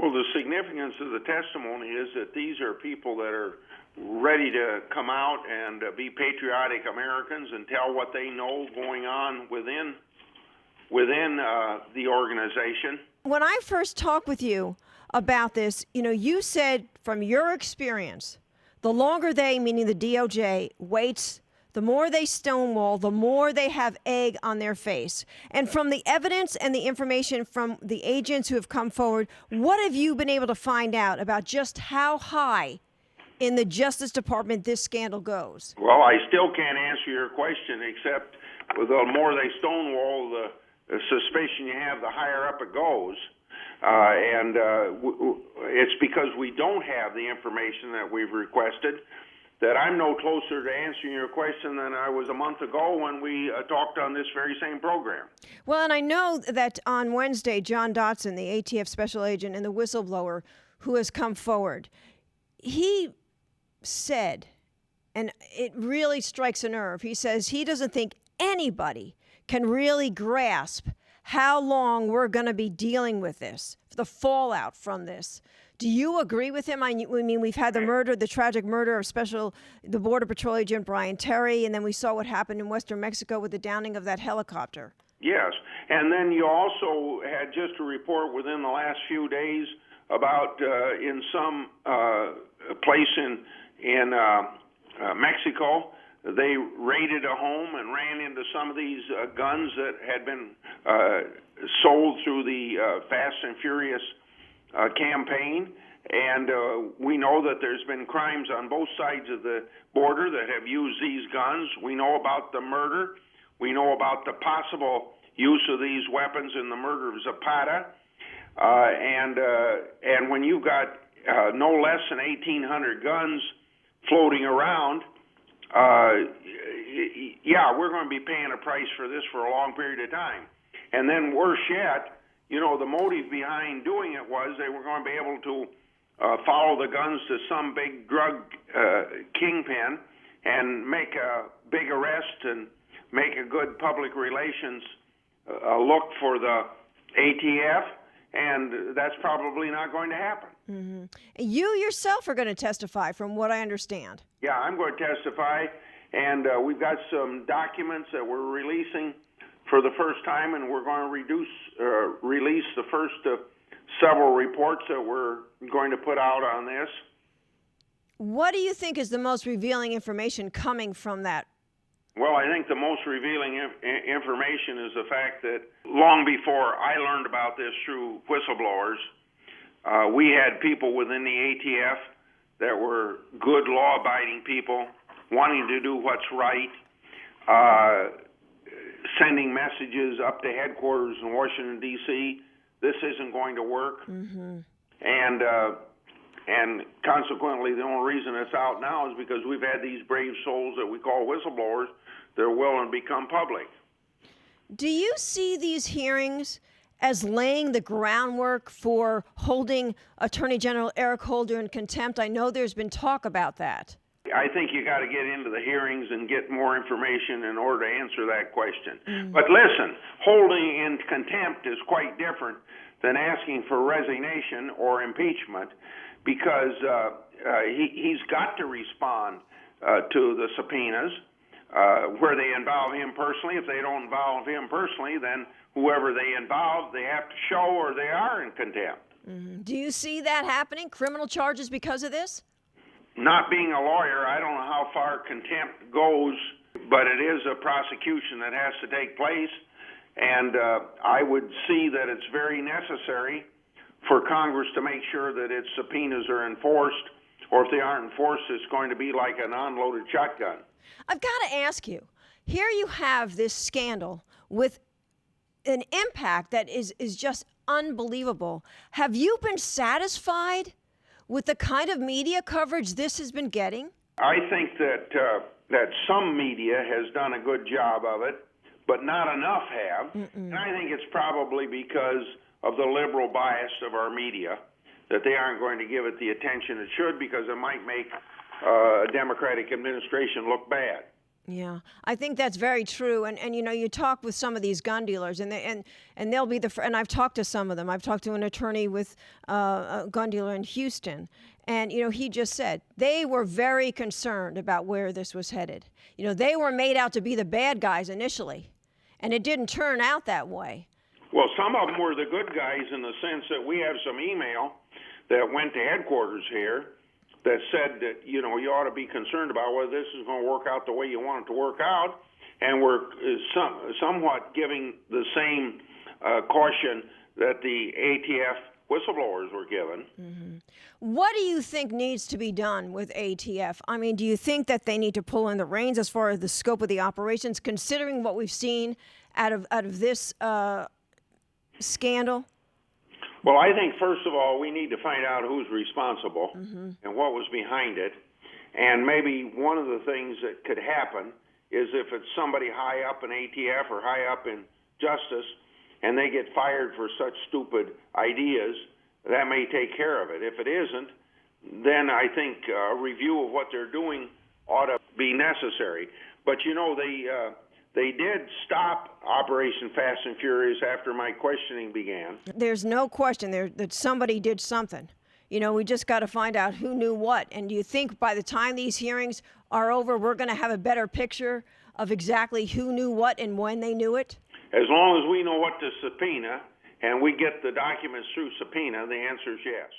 Well, the significance of the testimony is that these are people that are ready to come out and be patriotic Americans and tell what they know going on within the organization. When I first talked with you about this, you said from your experience, the longer they, meaning the DOJ, waits, the more they stonewall, the more they have egg on their face. And from the evidence and the information from the agents who have come forward, what have you been able to find out about just how high in the Justice Department this scandal goes? Well, I still can't answer your question, except the more they stonewall, the suspicion you have, the higher up it goes. It's because we don't have the information that we've requested that I'm no closer to answering your question than I was a month ago when we talked on this very same program. Well, and I know that on Wednesday, John Dotson, the ATF special agent and the whistleblower who has come forward, he said, and it really strikes a nerve, he says he doesn't think anybody can really grasp how long we're going to be dealing with this, the fallout from this. Do you agree with him? I mean, we've had the tragic murder of the Border Patrol agent Brian Terry, and then we saw what happened in Western Mexico with the downing of that helicopter. Yes, and then you also had just a report within the last few days about in some place in Mexico, they raided a home and ran into some of these guns that had been sold through the Fast and Furious campaign. And we know that there's been crimes on both sides of the border that have used these guns. We know about the murder. We know about the possible use of these weapons in the murder of Zapata. And when you've got no less than 1,800 guns floating around, we're going to be paying a price for this for a long period of time. And then worse yet, the motive behind doing it was they were going to be able to follow the guns to some big drug kingpin and make a big arrest and make a good public relations look for the ATF, and that's probably not going to happen. Mm-hmm. You yourself are going to testify, from what I understand. Yeah, I'm going to testify, and we've got some documents that we're releasing for the first time, and we're going to release the first of several reports that we're going to put out on this. What do you think is the most revealing information coming from that? Well, I think the most revealing information is the fact that long before I learned about this through whistleblowers, we had people within the ATF that were good, law-abiding people, wanting to do what's right, sending messages up to headquarters in Washington, D.C., this isn't going to work. Mm-hmm. And consequently, the only reason it's out now is because we've had these brave souls that we call whistleblowers that are willing to become public. Do you see these hearings as laying the groundwork for holding Attorney General Eric Holder in contempt? I know there's been talk about that. I think you got to get into the hearings and get more information in order to answer that question. Mm-hmm. But listen, holding in contempt is quite different than asking for resignation or impeachment, because he's got to respond to the subpoenas where they involve him personally. If they don't involve him personally, then whoever they involve, they have to show or they are in contempt. Mm-hmm. Do you see that happening, criminal charges because of this? Not being a lawyer, I don't know how far contempt goes, but it is a prosecution that has to take place, and I would see that it's very necessary for Congress to make sure that its subpoenas are enforced, or if they aren't enforced, it's going to be like an unloaded shotgun. I've got to ask you, here you have this scandal with an impact that is just unbelievable. Have you been satisfied with the kind of media coverage this has been getting? I think that some media has done a good job of it, but not enough have. Mm-mm. And I think it's probably because of the liberal bias of our media, that they aren't going to give it the attention it should, because it might make a Democratic administration look bad. Yeah, I think that's very true. And you talk with some of these gun dealers, and they'll be and I've talked to some of them. I've talked to an attorney with a gun dealer in Houston, and he just said they were very concerned about where this was headed. They were made out to be the bad guys initially, and it didn't turn out that way. Well, some of them were the good guys in the sense that we have some email that went to headquarters here that said that, you ought to be concerned about whether this is going to work out the way you want it to work out. And we're somewhat giving the same caution that the ATF whistleblowers were given. Mm-hmm. What do you think needs to be done with ATF? I mean, do you think that they need to pull in the reins as far as the scope of the operations, considering what we've seen out of this scandal? Well, I think, first of all, we need to find out who's responsible and what was behind it. And maybe one of the things that could happen is if it's somebody high up in ATF or high up in justice and they get fired for such stupid ideas, that may take care of it. If it isn't, then I think a review of what they're doing ought to be necessary. But, they did stop Operation Fast and Furious after my questioning began. There's no question that somebody did something. We just got to find out who knew what. And do you think by the time these hearings are over, we're going to have a better picture of exactly who knew what and when they knew it? As long as we know what to subpoena and we get the documents through subpoena, the answer is yes.